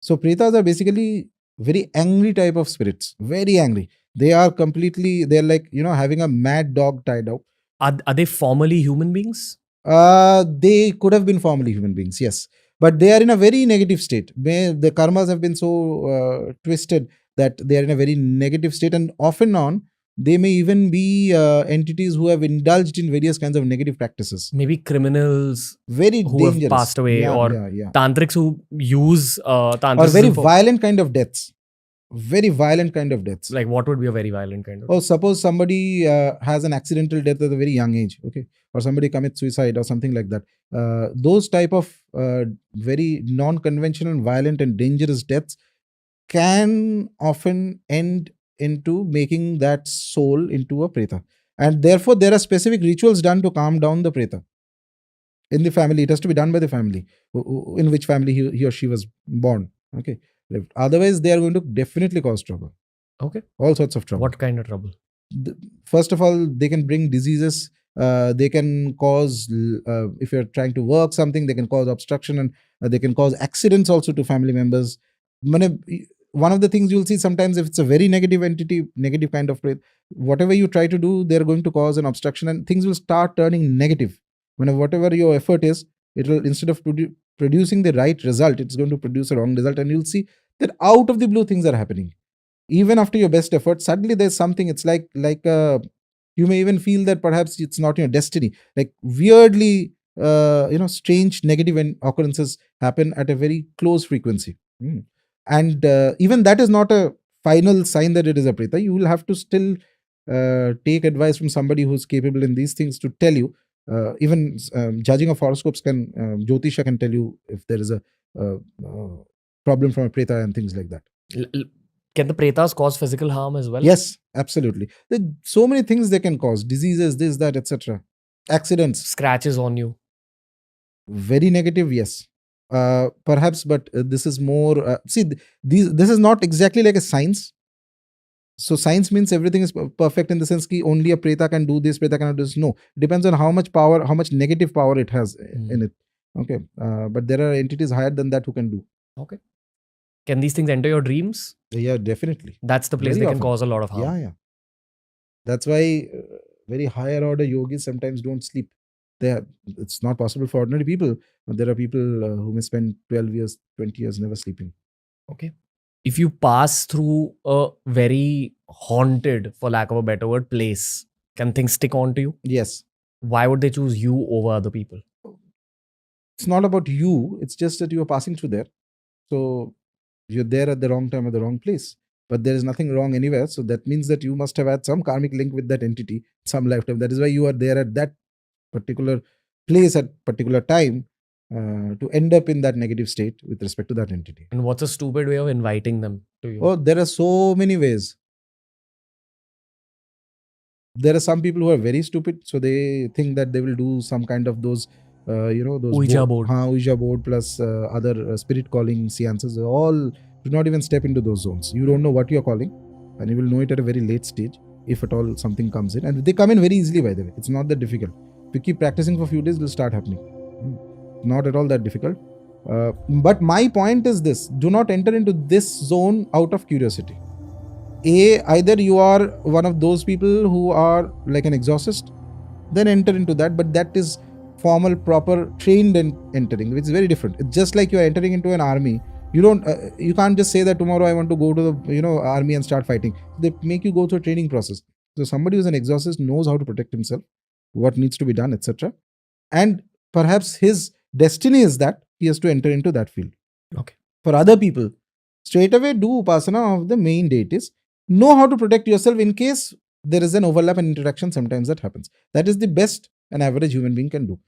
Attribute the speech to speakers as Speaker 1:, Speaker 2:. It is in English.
Speaker 1: So Pretas are basically very angry type of spirits, very angry. They're like, having a mad dog tied up.
Speaker 2: Are they formally human beings?
Speaker 1: They could have been formerly human beings, yes. But they are in a very negative state. The karmas have been so twisted that they are in a very negative state, and off and on, they may even be entities who have indulged in various kinds of negative practices.
Speaker 2: Maybe criminals
Speaker 1: Very
Speaker 2: who
Speaker 1: dangerous.
Speaker 2: have passed away,
Speaker 1: Yeah,
Speaker 2: or
Speaker 1: yeah.
Speaker 2: tantrics who use
Speaker 1: Or
Speaker 2: tantricism
Speaker 1: very
Speaker 2: for-
Speaker 1: violent kind of deaths. Very violent kind of deaths.
Speaker 2: Like, what would be a very violent kind of?
Speaker 1: Oh, suppose somebody has an accidental death at a very young age, okay, or somebody commits suicide or something like that. Those type of very non-conventional, violent and dangerous deaths can often end into making that soul into a Preta. And therefore, there are specific rituals done to calm down the Preta. In the family, it has to be done by the family, in which family he or she was born. Okay. Otherwise, they are going to definitely cause trouble.
Speaker 2: Okay.
Speaker 1: All sorts of trouble.
Speaker 2: What kind of trouble?
Speaker 1: First of all, they can bring diseases. They can cause, if you're trying to work something, they can cause obstruction, and they can cause accidents also to family members. One of the things you'll see sometimes, if it's a very negative entity, negative kind of Preta, whatever you try to do, they're going to cause an obstruction, and things will start turning negative. Whatever your effort is, it will, instead of producing the right result, it's going to produce a wrong result, and you'll see that out of the blue things are happening. Even after your best effort, suddenly there's something. It's like you may even feel that perhaps it's not your destiny. Like weirdly, strange negative occurrences happen at a very close frequency. And even that is not a final sign that it is a Preta. You will have to still take advice from somebody who's capable in these things to tell you. Even judging of horoscopes Jyotisha can tell you if there is a problem from a Preta and things like that.
Speaker 2: Can the Pretas cause physical harm as well?
Speaker 1: Yes, absolutely. There are so many things they can cause. Diseases, this, that, etc. Accidents.
Speaker 2: Scratches on you.
Speaker 1: Very negative, yes. Perhaps, but this is more... this is not exactly like a science. So science means everything is perfect in the sense that only a Preta can do this, Preta cannot do this. No, it depends on how much power, how much negative power it has in it. Okay, but there are entities higher than that who can do.
Speaker 2: Okay. Can these things enter your dreams?
Speaker 1: Yeah, definitely.
Speaker 2: That's the place
Speaker 1: Very
Speaker 2: they can
Speaker 1: often.
Speaker 2: cause a lot of harm.
Speaker 1: Yeah. That's why very higher order yogis sometimes don't sleep. It's not possible for ordinary people. But there are people who may spend 12 years, 20 years never sleeping.
Speaker 2: Okay. If you pass through a very haunted, for lack of a better word, place, can things stick on to you?
Speaker 1: Yes.
Speaker 2: Why would they choose you over other people?
Speaker 1: It's not about you. It's just that you are passing through there. So you're there at the wrong time at the wrong place. But there is nothing wrong anywhere. So that means that you must have had some karmic link with that entity, some lifetime. That is why you are there at that particular place at particular time to end up in that negative state with respect to that entity.
Speaker 2: And what's a stupid way of inviting them to you?
Speaker 1: Oh, there are so many ways. There are some people who are very stupid. So they think that they will do some kind of those those
Speaker 2: Ouija board.
Speaker 1: Ouija board plus other spirit calling seances. All do not even step into those zones. You don't know what you're calling, and you will know it at a very late stage, if at all something comes in. And they come in very easily, by the way. It's not that difficult. If you keep practicing for a few days, it will start happening. Not at all that difficult. But my point is this: do not enter into this zone out of curiosity. Either you are one of those people who are like an exorcist, then enter into that. But that is formal, proper, trained and entering, which is very different. It's just like you are entering into an army. You can't just say that tomorrow I want to go to the army and start fighting. They make you go through a training process. So somebody who's an exorcist knows how to protect himself, what needs to be done, etc. And perhaps his destiny is that he has to enter into that field.
Speaker 2: Okay.
Speaker 1: For other people, straight away do upasana of the main deities. Know how to protect yourself in case there is an overlap and interaction. Sometimes that happens. That is the best an average human being can do.